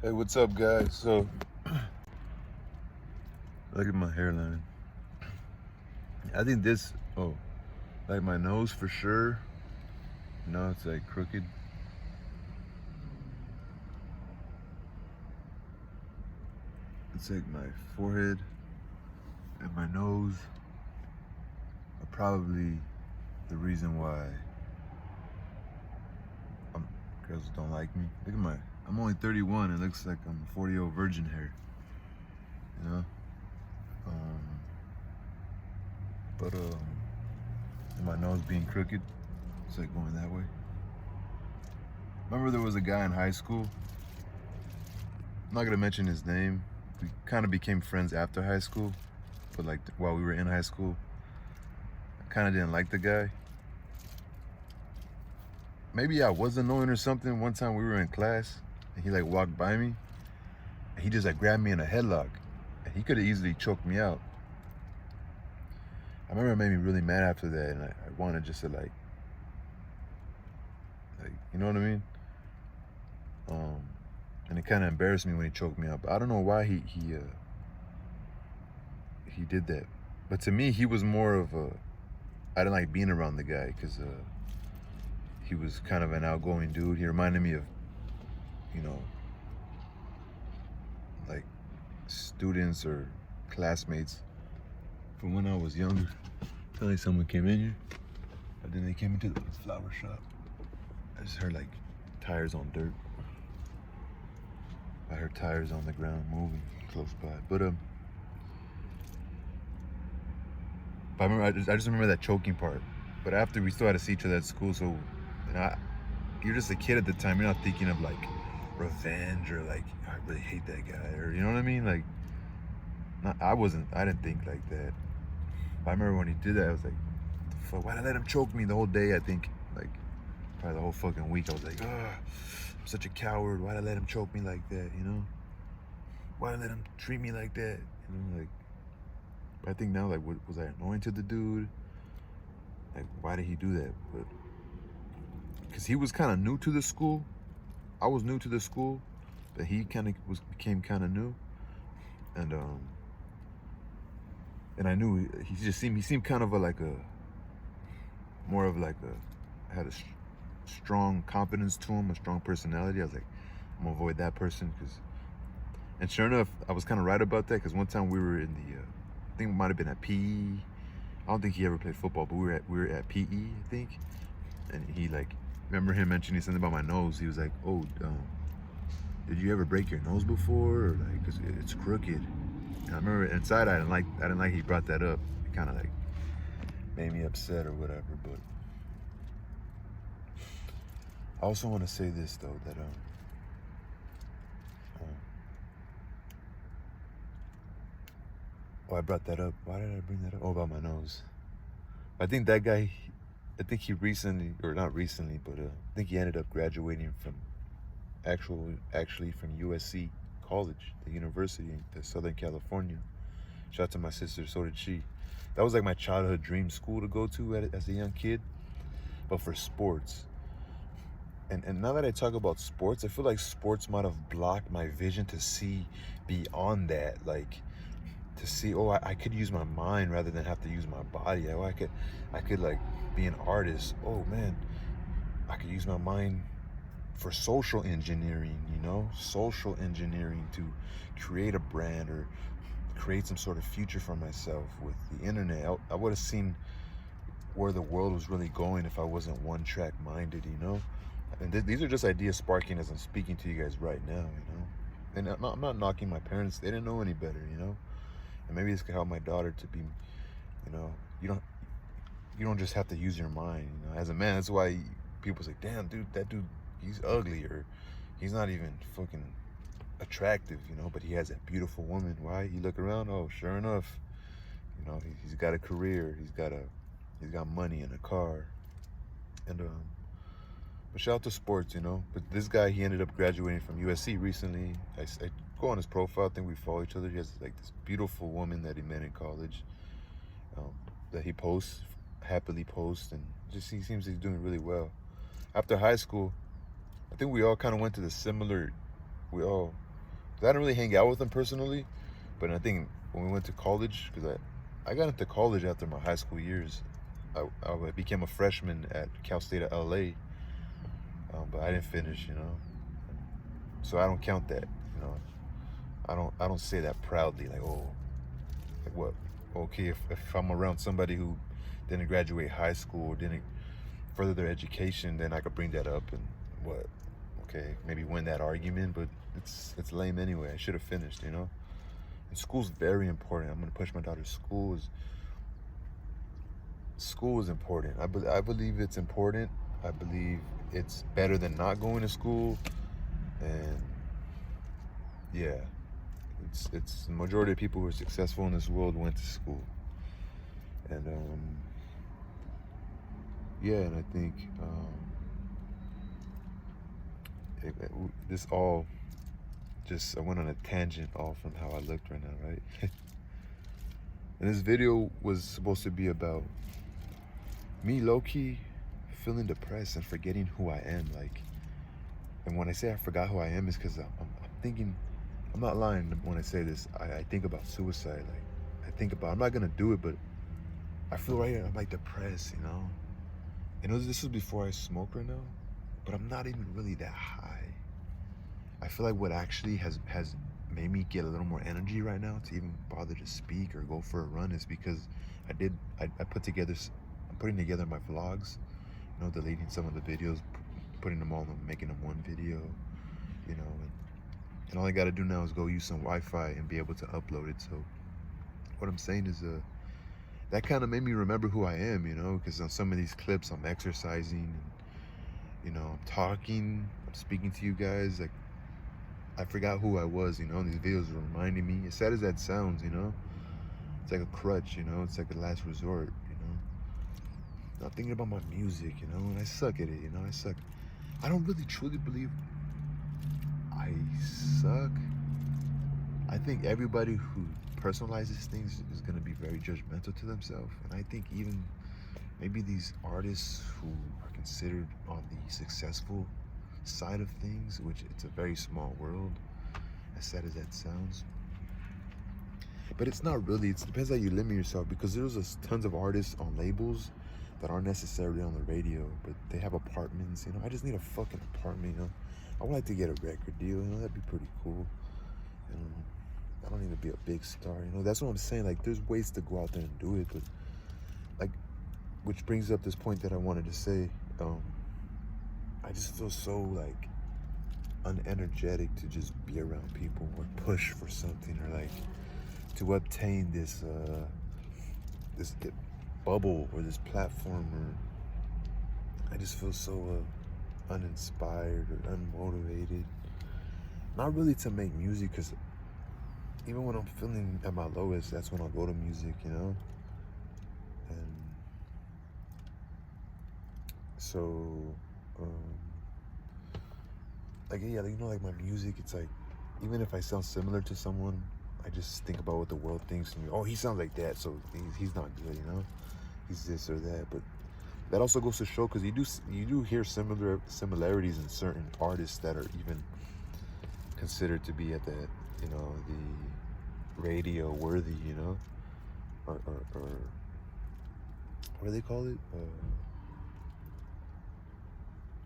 Hey, what's up, guys? So, look at my hairline. I think this, like my nose for sure. No, it's like crooked. It's like my forehead and my nose are probably the reason why girls don't like me. Look at I'm only 31. It looks like I'm a 40-year-old virgin hair, you know? Um, and my nose being crooked, it's like going that way. Remember there was a guy in high school. I'm not gonna mention his name. We kind of became friends after high school, but like while we were in high school, I kind of didn't like the guy. Maybe I was annoying or something. One time we were in class and he like walked by me and he just like grabbed me in a headlock and he could have easily choked me out. I remember it made me really mad after that, and I wanted just to like, you know what I mean? And it kind of embarrassed me when he choked me out. But I don't know why he did that. But to me, he was more of a, I didn't like being around the guy because he was kind of an outgoing dude. He reminded me of, you know, like students or classmates from when I was younger. Felt like someone came in here, and then they came into the flower shop. I just heard like tires on dirt. I heard tires on the ground moving close by. But I remember, I just remember that choking part. But after, we still had to see each other at school, so, you're just a kid at the time. You're not thinking of like revenge or like, I really hate that guy, or you know what I mean? Like, I didn't think like that. But I remember when he did that, I was like, what the fuck? Why'd I let him choke me the whole day? I think, like, probably the whole fucking week. I was like, I'm such a coward. Why'd I let him choke me like that, you know? Why'd I let him treat me like that? You know, like, I think now, like, was I annoying to the dude? Like, why did he do that? But because he was kind of new to the school. I was new to the school, but he kind of became kind of new, and I knew he seemed kind of more of like had a strong confidence to him, a strong personality. I was like, I'm gonna avoid that person, and sure enough, I was kind of right about that, because one time we were in the, I think it might have been at PE. I don't think he ever played football, but we were at PE, I think, and he like, remember him mentioning something about my nose. He was like, oh, did you ever break your nose before? Or like, 'cause it's crooked. And I remember inside I didn't like he brought that up. It kind of like made me upset or whatever. But I also want to say this though, that I brought that up. Why did I bring that up? Oh, about my nose. I think that guy, I think he recently, or not recently, but I think he ended up graduating from actually from USC College, the university in Southern California. Shout out to my sister, so did she. That was like my childhood dream school to go to as a young kid, but for sports. And now that I talk about sports, I feel like sports might have blocked my vision to see beyond that, like to see, oh, I could use my mind rather than have to use my body. Oh, I could like be an artist. Oh man, I could use my mind for social engineering, social engineering to create a brand or create some sort of future for myself with the internet. I would have seen where the world was really going if I wasn't one-track minded, And these are just ideas sparking as I'm speaking to you guys right now, And I'm not knocking my parents. They didn't know any better, And maybe this could help my daughter to be, you don't just have to use your mind, As a man, that's why people say, damn, dude, that dude, he's ugly, or he's not even fucking attractive, but he has that beautiful woman. Why? You look around, oh, sure enough, he's got a career, he's got money and a car, and but shout out to sports, But this guy, he ended up graduating from USC recently. I go on his profile. I think we follow each other. He has like this beautiful woman that he met in college, that he happily posts, and just he seems he's doing really well. After high school, I think we all kind of went to we all 'Cause I didn't really hang out with him personally, but I think when we went to college, because I got into college after my high school years. I became a freshman at Cal State of LA, but I didn't finish, so I don't count that, you know. I don't say that proudly, like, oh, like what? Okay, if I'm around somebody who didn't graduate high school or didn't further their education, then I could bring that up and what? Okay, maybe win that argument, but it's lame anyway. I should have finished, And school's very important. I'm gonna push my daughter's school is important. I believe it's important. I believe it's better than not going to school, and yeah, it's the majority of people who are successful in this world went to school, and yeah, and I think this all just I went on a tangent all from how I looked right now, right? And this video was supposed to be about me low-key feeling depressed and forgetting who I am, like. And when I say I forgot who I am, is because I'm thinking, I'm not lying when I say this. I think about suicide. Like, I think about, I'm not gonna do it, but I feel right here, I'm like depressed, this is before I smoke right now, but I'm not even really that high. I feel like what actually has made me get a little more energy right now to even bother to speak or go for a run is because I'm putting together my vlogs, deleting some of the videos, putting them all and making them one video, and all I gotta do now is go use some Wi-Fi and be able to upload it. So what I'm saying is that kind of made me remember who I am, because on some of these clips I'm exercising and I'm talking, I'm speaking to you guys, like I forgot who I was, these videos are reminding me, as sad as that sounds, it's like a crutch, it's like a last resort, not thinking about my music, and I suck at it, I suck. I don't really truly believe I suck. I think everybody who personalizes things is going to be very judgmental to themselves. And I think even maybe these artists who are considered on the successful side of things, which it's a very small world, as sad as that sounds. But it's not really, it depends how you limit yourself, because there's tons of artists on labels that aren't necessarily on the radio, but they have apartments, I just need a fucking apartment, I would like to get a record deal, that'd be pretty cool. And I don't need to be a big star, that's what I'm saying. Like, there's ways to go out there and do it, but like, which brings up this point that I wanted to say. I just feel so like unenergetic to just be around people or push for something, or like to obtain this bubble or this platform, or I just feel so uninspired or unmotivated. Not really to make music, because even when I'm feeling at my lowest, that's when I'll go to music, And so, like, yeah, like my music, it's like, even if I sound similar to someone, I just think about what the world thinks of me. Oh, he sounds like that, so he's not good, He's this or that. But that also goes to show, because you do hear similarities in certain artists that are even considered to be at the radio worthy, or what do they call it?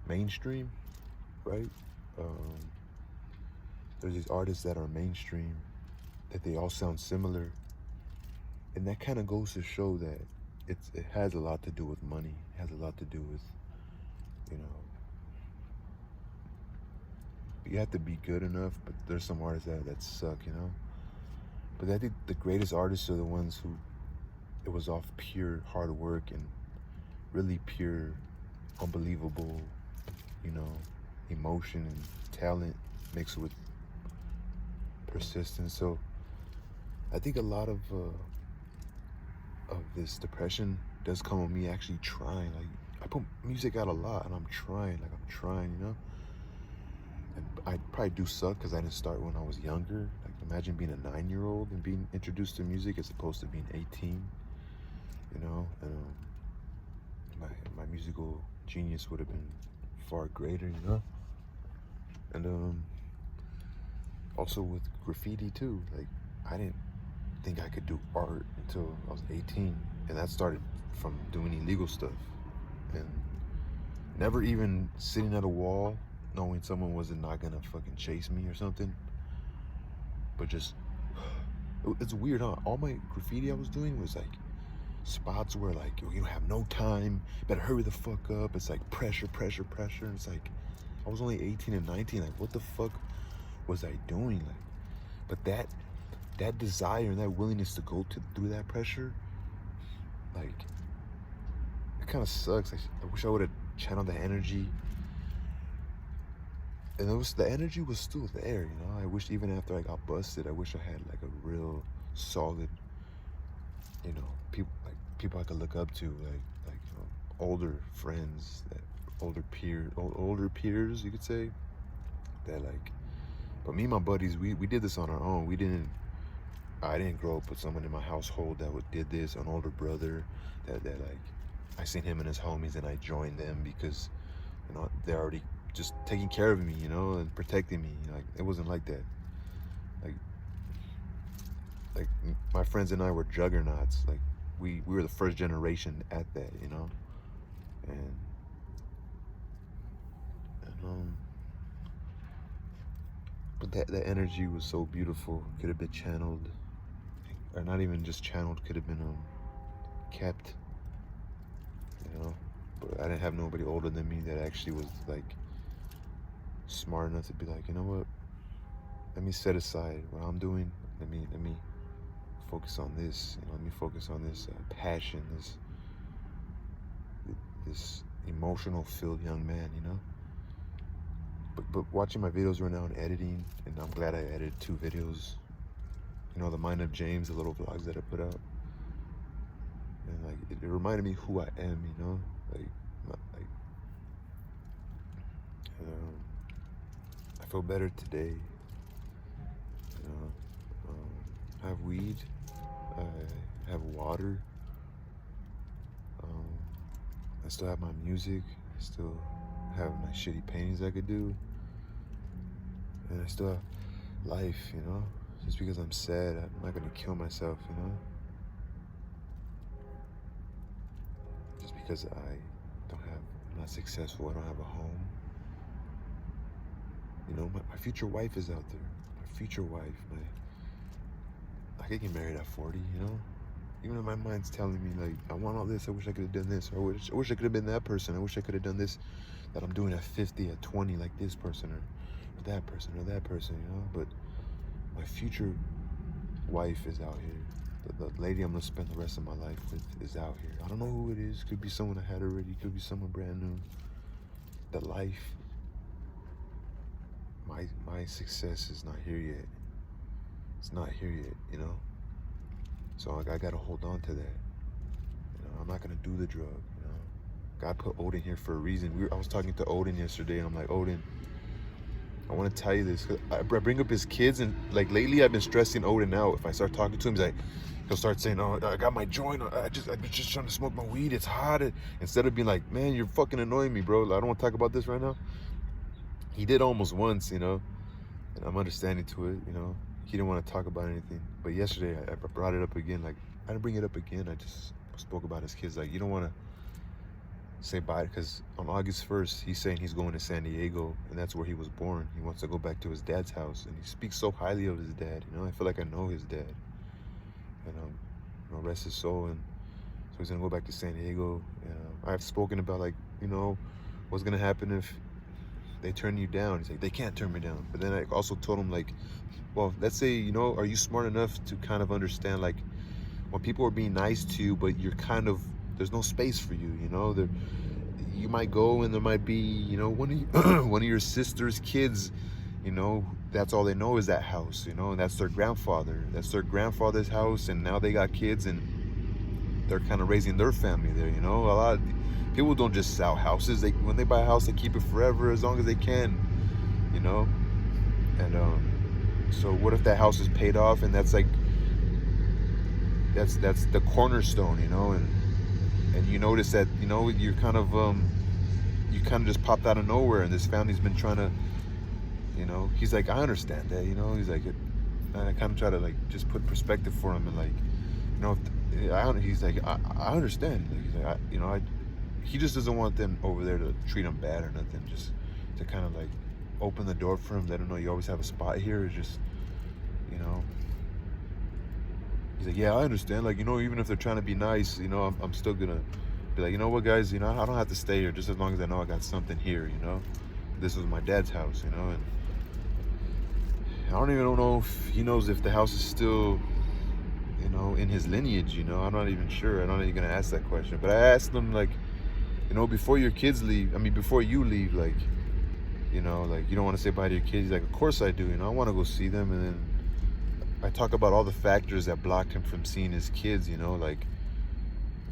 Mainstream, right? There's these artists that are mainstream, that they all sound similar, and that kind of goes to show that it has a lot to do with money. It has a lot to do with, you have to be good enough, but there's some artists that suck, But I think the greatest artists are the ones who it was off pure hard work and really pure, unbelievable, emotion and talent mixed with persistence. So I think a lot of this depression does come with me actually trying. Like, I put music out a lot, and I'm trying, And I probably do suck because I didn't start when I was younger. Like, imagine being a 9-year-old and being introduced to music as opposed to being 18. And my musical genius would have been far greater. And also with graffiti too. Like, I didn't think I could do art until I was 18, and that started from doing illegal stuff, and never even sitting at a wall knowing someone wasn't not gonna fucking chase me or something, but just it's weird, huh? All my graffiti I was doing was like spots where like, you don't have no time, better hurry the fuck up. It's like pressure, pressure, pressure. And it's like I was only 18 and 19. Like, what the fuck was I doing? Like, but that desire and that willingness to go through that pressure, like, it kind of sucks. I wish I would have channeled the energy, and the energy was still there, you know. I wish even after I got busted, I wish I had like a real solid, you know, people I could look up to, like you know, older friends, older peers, you could say, that like. But me and my buddies, we did this on our own. I didn't grow up with someone in my household that did this. An older brother that like, I seen him and his homies, and I joined them because, you know, they're already just taking care of me, you know, and protecting me. Like, it wasn't like that. Like my friends and I were juggernauts. Like, we were the first generation at that, you know, and but that energy was so beautiful. Could have been channeled, or not even just channeled. Could have been kept, you know. But I didn't have nobody older than me that actually was like smart enough to be like, you know what? Let me set aside what I'm doing. Let me focus on this. You know, let me focus on this passion, this emotional filled young man. You know. But watching my videos right now and editing, and I'm glad I edited 2 videos. You know, the Mind of James, the little vlogs that I put out, and like it reminded me who I am. You know, I feel better today. You know, I have weed, I have water. I still have my music. I still have my shitty paintings I could do. And I still have life, you know? Just because I'm sad, I'm not gonna kill myself, you know? Just because I'm not successful, I don't have a home. You know, my future wife is out there. My future wife, I could get married at 40, you know? Even if my mind's telling me, like, I want all this, I wish I could have done this, or I wish I could have been that person, I wish I could have done this that I'm doing at 50, at 20, like this person, or that person, or that person, you know? But my future wife is out here. The lady I'm gonna spend the rest of my life with is out here. I don't know who it is. Could be someone I had already, could be someone brand new. The life, my success is not here yet. It's not here yet, you know? So I gotta hold on to that. You know, I'm not gonna do the drug, you know? God put Odin here for a reason. I was talking to Odin yesterday, and I'm like, Odin, I want to tell you this. I bring up his kids, and like lately I've been stressing Odin out. If I start talking to him, he'll start saying, "Oh, I got my joint. I'm just trying to smoke my weed. It's hot." Instead of being like, "Man, you're fucking annoying me, bro. I don't want to talk about this right now." He did almost once, you know, and I'm understanding to it, you know. He didn't want to talk about anything, but yesterday I brought it up again. Like, I didn't bring it up again. I just spoke about his kids. Like, you don't want to say bye, because on August 1st, he's saying he's going to San Diego, and that's where he was born. He wants to go back to his dad's house, and he speaks so highly of his dad. You know, I feel like I know his dad, and you know, rest his soul. And so he's gonna go back to San Diego. I've spoken about, like, you know, what's gonna happen if they turn you down. He's like, they can't turn me down. But then I also told him, like, well, let's say, you know, are you smart enough to kind of understand, like, when people are being nice to you, but you're kind of, there's no space for you, you know? You might go, and there might be, you know, one of your sister's kids, you know, that's all they know is that house, you know, and that's their grandfather. That's their grandfather's house, and now they got kids, and they're kind of raising their family there, you know? A lot of people don't just sell houses. When they buy a house, they keep it forever, as long as they can, you know? And so what if that house is paid off, and that's like, that's the cornerstone, you know? And you notice that, you know, you kind of just popped out of nowhere, and this family's been trying to, You know, he's like, I understand that. You know, he's like, and I kind of try to like just put perspective for him and like, you know, he's like, I understand. Like, he's like, he just doesn't want them over there to treat him bad or nothing. Just to kind of like open the door for him, let him know you always have a spot here. It's just, you know, he's like, yeah, I understand. Like, you know, even if they're trying to be nice, you know, I'm still gonna be like, you know what, guys, you know, I don't have to stay here just as long as I know I got something here. You know, this was my dad's house. You know, and I don't even know if he knows if the house is still, you know, in his lineage. You know, I'm not even sure. I'm not even gonna ask that question. But I asked him like, you know, before your kids leave. I mean, before you leave, like, you know, like you don't want to say bye to your kids. He's like, of course I do. You know, I want to go see them. And then I talk about all the factors that blocked him from seeing his kids. You know, like,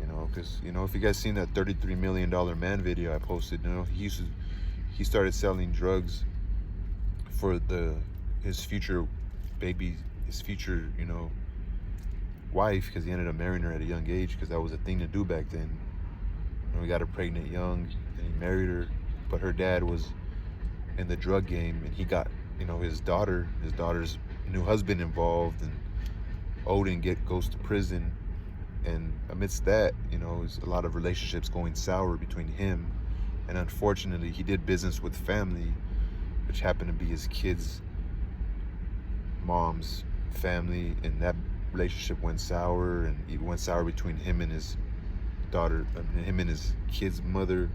you know, because you know, if you guys seen that $33 million man video I posted, you know, he started selling drugs for his future baby, his future, you know, wife, because he ended up marrying her at a young age because that was a thing to do back then. And we got her pregnant young, and he married her, but her dad was in the drug game, and he got, you know, his daughter's new husband involved, and Odin goes to prison, and amidst that, you know, is a lot of relationships going sour between him, and unfortunately, he did business with family, which happened to be his kids' mom's family, and that relationship went sour, and it went sour between him and his daughter, him and his kid's mother,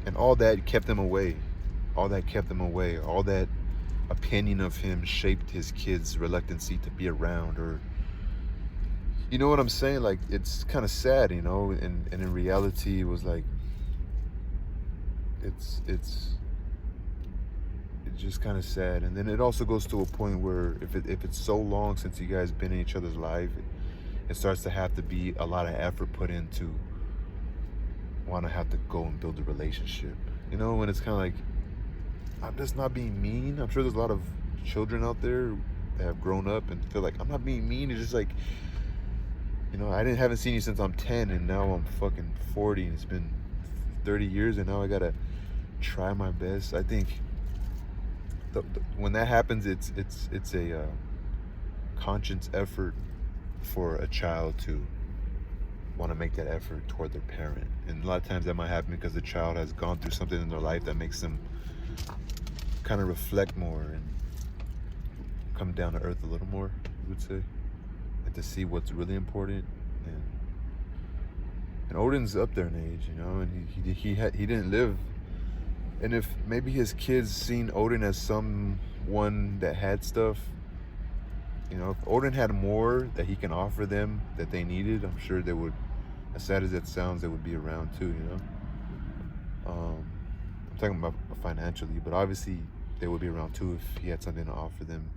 and all that kept him away. All that kept him away. All that opinion of him shaped his kids' reluctancy to be around, or you know what I'm saying? Like, it's kind of sad, you know, and in reality, it was like, it's just kind of sad. And then it also goes to a point where if it's so long since you guys been in each other's life, it starts to have to be a lot of effort put into want to have to go and build a relationship. You know, when it's kind of like, I'm just not being mean. I'm sure there's a lot of children out there that have grown up and feel like I'm not being mean. It's just like, you know, haven't seen you since I'm 10, and now I'm fucking 40, and it's been 30 years, and now I gotta try my best. I think when that happens, it's a conscious effort for a child to want to make that effort toward their parent, and a lot of times that might happen because the child has gone through something in their life that makes them kind of reflect more and come down to earth a little more, I would say, and to see what's really important. And Odin's up there in age, you know, and he didn't live. And if maybe his kids seen Odin as someone that had stuff, you know, if Odin had more that he can offer them that they needed, I'm sure they would, as sad as that sounds, they would be around too, you know. I'm talking about financially, but obviously they would be around too if he had something to offer them.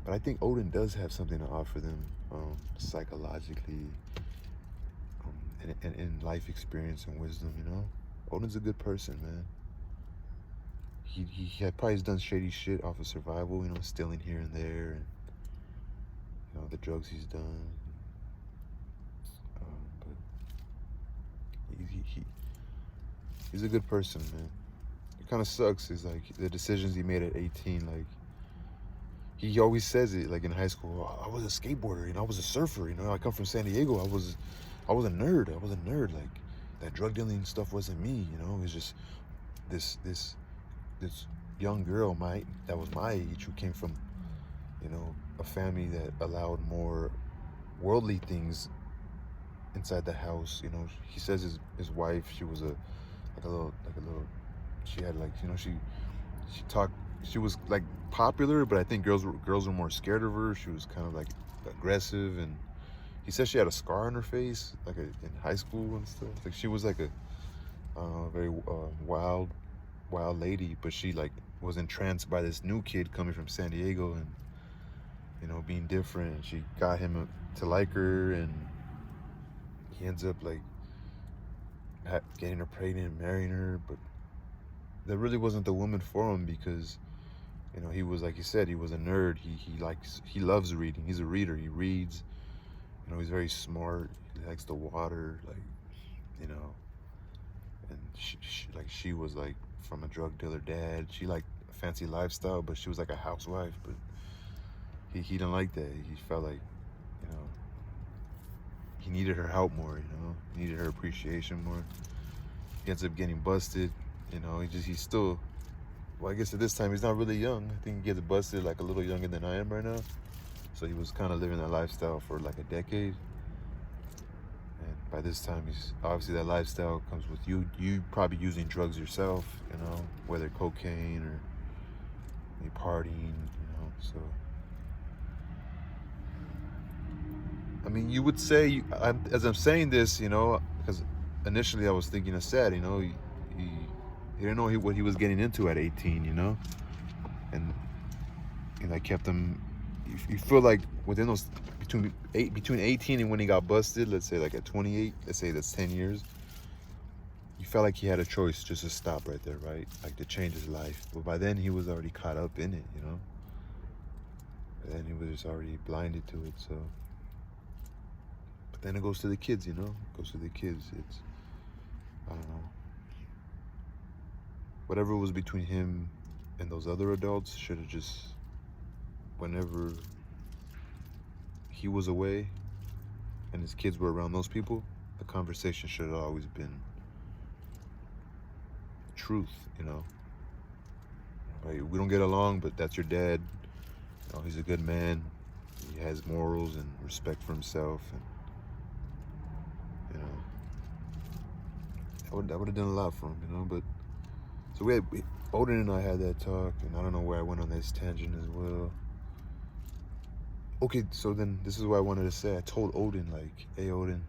But I think Odin does have something to offer them, psychologically, and in life experience and wisdom, you know. Odin's a good person, man. He had probably done shady shit off of survival, you know, stealing here and there, and you know, the drugs he's done. But he's a good person, man. It kind of sucks is like the decisions he made at 18. Like, he always says it, like in high school, oh, I was a skateboarder, you know, I was a surfer, you know, I come from San Diego, I was a nerd. Like, that drug dealing stuff wasn't me, you know. It's just this young girl that was my age, who came from, you know, a family that allowed more worldly things inside the house. You know, he says his wife, she was a little, she had, like, you know, she was like popular, but I think girls were more scared of her. She was kind of like aggressive, and he said she had a scar on her face, like in high school and stuff. Like, she was like a very wild lady, but she like was entranced by this new kid coming from San Diego, and you know, being different. And she got him to like her, and he ends up like getting her pregnant and marrying her. But that really wasn't the woman for him, because you know, he was, like you said, he was a nerd. He loves reading. He's a reader. He reads. You know, he's very smart. He likes the water, like, you know. And she was like from a drug dealer dad. She liked fancy lifestyle, but she was like a housewife. But he didn't like that. He felt like, you know, he needed her help more. You know, he needed her appreciation more. He ends up getting busted. You know, he's still. Well, I guess at this time he's not really young. I think he gets busted like a little younger than I am right now. So he was kind of living that lifestyle for like a decade. And by this time, he's obviously that lifestyle comes with you probably using drugs yourself, you know, whether cocaine or maybe partying, you know. So, I mean, you would say, as I'm saying this, you know, because initially I was thinking of sad, you know, he didn't know what he was getting into at 18, you know, and that kept him. You feel like within those between 18 and when he got busted, let's say like at 28, let's say that's 10 years. You felt like he had a choice just to stop right there, right? Like to change his life. But by then he was already caught up in it, you know. And then he was just already blinded to it. So, but then it goes to the kids, you know. It goes to the kids. It's I don't know. Whatever was between him and those other adults should have just, whenever he was away and his kids were around those people, the conversation should have always been truth, you know. Like, we don't get along, but that's your dad. You know, he's a good man. He has morals and respect for himself, and you know, that would have done a lot for him, you know. But so Odin and I had that talk, and I don't know where I went on this tangent as well. Okay, so then this is what I wanted to say. I told Odin, like, hey Odin,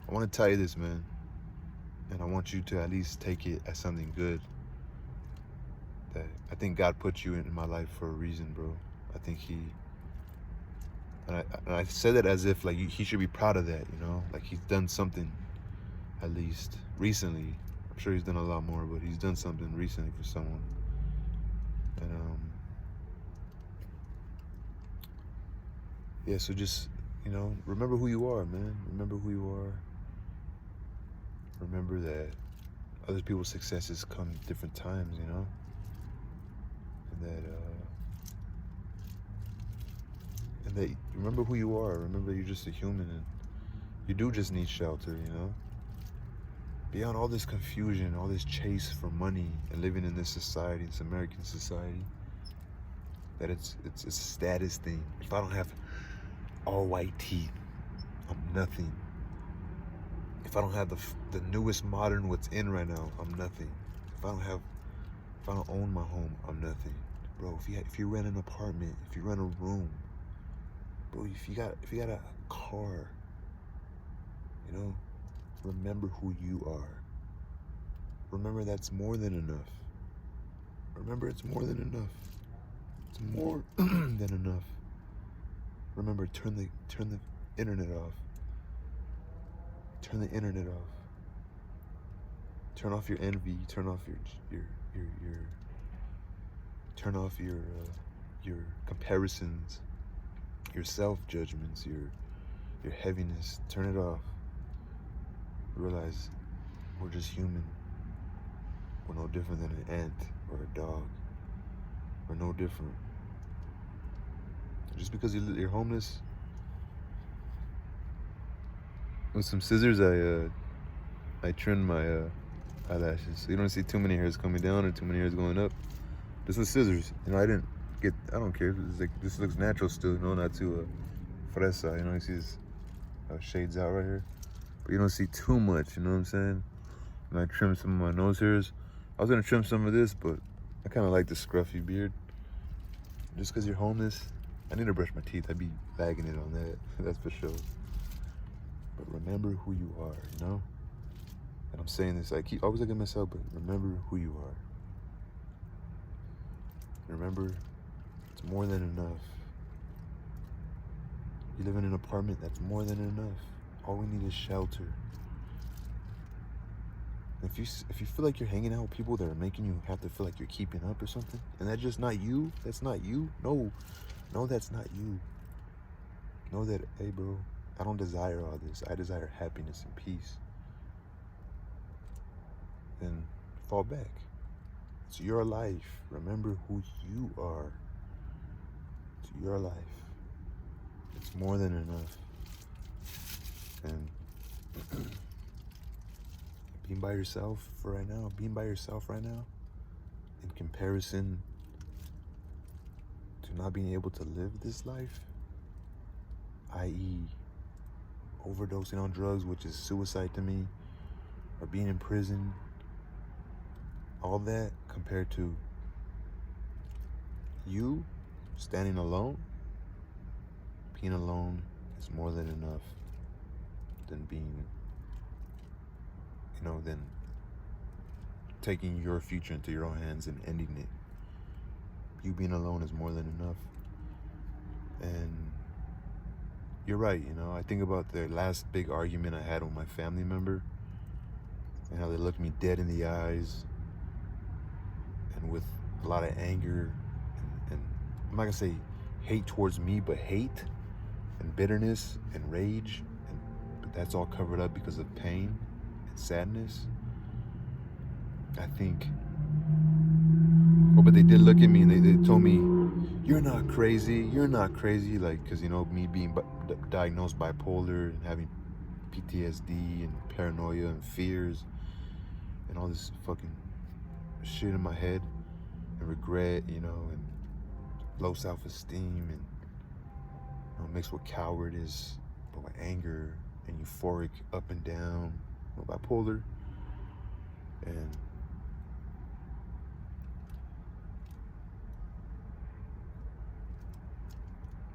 I want to tell you this, man, and I want you to at least take it as something good. That I think God put you in my life for a reason, bro. I think and I said that as if like he should be proud of that, you know, like he's done something, at least recently. I'm sure he's done a lot more, but he's done something recently for someone. And yeah, so just, you know, remember who you are, man. Remember who you are. Remember that other people's successes come different times, you know, and that remember who you are. Remember you're just a human, and you do just need shelter, you know. Beyond all this confusion, all this chase for money, and living in this society, this American society, that it's a status thing. If I don't have all white teeth, I'm nothing. If I don't have the newest modern what's in right now, I'm nothing. If I don't own my home, I'm nothing, bro. If you rent an apartment, if you rent a room, bro, if you got a car, you know, remember who you are. Remember that's more than enough. Remember it's more than enough. It's more than enough. Remember, turn the internet off. Turn the internet off. Turn off your envy. Turn off turn off your comparisons, your self-judgments, your heaviness. Turn it off. Realize we're just human. We're no different than an ant or a dog. We're no different. Just because you're homeless, with some scissors, I trimmed my eyelashes, so you don't see too many hairs coming down or too many hairs going up. This was scissors, you know. I don't care. It's like this looks natural still, you know, not too fresa. You know, you see this shades out right here, but you don't see too much. You know what I'm saying? And I trimmed some of my nose hairs. I was gonna trim some of this, but I kind of like the scruffy beard. Just because you're homeless, I need to brush my teeth. I'd be bagging it on that. That's for sure. But remember who you are, you know? And I'm saying this, I keep always looking at myself, but remember who you are. Remember, it's more than enough. You live in an apartment, that's more than enough. All we need is shelter. If you feel like you're hanging out with people that are making you have to feel like you're keeping up or something, and that's just not you, that's not you. No, that's not you. Know that, hey bro, I don't desire all this. I desire happiness and peace. Then fall back. It's your life. Remember who you are. It's your life. It's more than enough. And being by yourself right now, in comparison to not being able to live this life, i.e., overdosing on drugs, which is suicide to me, or being in prison, all that compared to you standing alone, being alone is more than enough than being, than taking your future into your own hands and ending it. You being alone is more than enough. And you're right, I think about the last big argument I had with my family member and how they looked me dead in the eyes and with a lot of anger and I'm not gonna say hate towards me, but hate and bitterness and rage, but that's all covered up because of pain and sadness. I think, but they did look at me and they told me, you're not crazy, like, because me being diagnosed bipolar and having PTSD and paranoia and fears and all this fucking shit in my head and regret, and low self-esteem and mixed with cowardice, but with anger and euphoric up and down, bipolar. And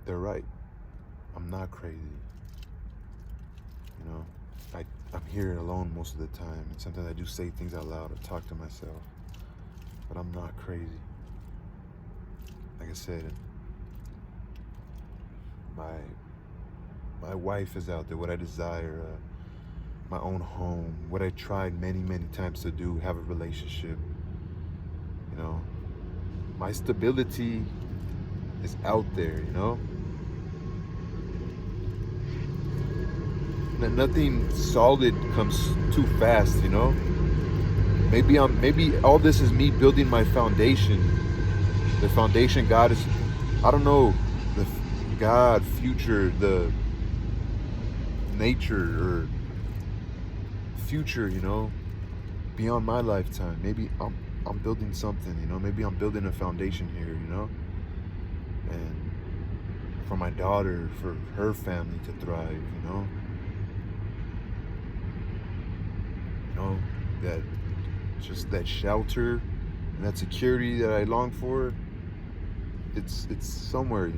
they're right. I'm not crazy. I'm here alone most of the time, and sometimes I do say things out loud or talk to myself, but I'm not crazy. Like I said, my wife is out there, what I desire, my own home, what I tried many, many times to do, have a relationship. My stability is out there, And nothing solid comes too fast, Maybe all this is me building my foundation. The foundation God is, I don't know, the God, future, the nature or future, beyond my lifetime. Maybe I'm building something, maybe I'm building a foundation here, and for my daughter, for her family to thrive, that just that shelter and that security that I long for, it's somewhere,